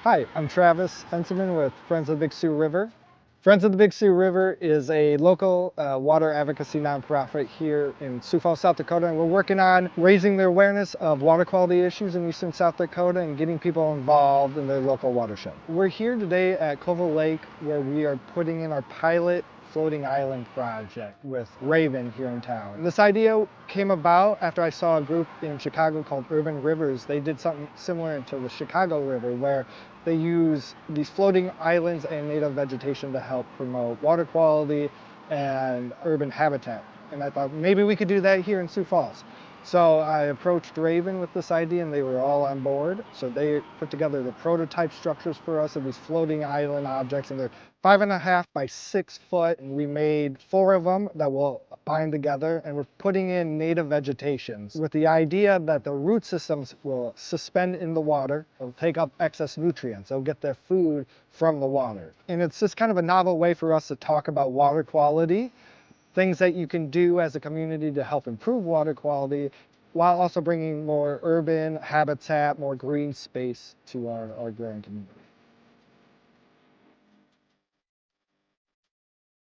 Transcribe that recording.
Hi, I'm Travis Fenselman with Friends of the Big Sioux River. Friends of the Big Sioux River is a local water advocacy nonprofit here in Sioux Falls, South Dakota, and we're working on raising the awareness of water quality issues in eastern South Dakota and getting people involved in their local watershed. We're here today at Covell Lake where we are putting in our pilot floating island project with Raven here in town. And this idea came about after I saw a group in Chicago called Urban Rivers. They did something similar to the Chicago River where they use these floating islands and native vegetation to help promote water quality and urban habitat. And I thought maybe we could do that here in Sioux Falls. So I approached Raven with this idea and they were all on board. So they put together the prototype structures for us of these floating island objects, and they're 5.5 by 6 foot. And we made 4 of them that will bind together, and we're putting in native vegetations with the idea that the root systems will suspend in the water. They'll take up excess nutrients. They'll get their food from the water. And it's just kind of a novel way for us to talk about water quality, things that you can do as a community to help improve water quality while also bringing more urban habitat, more green space to our growing community.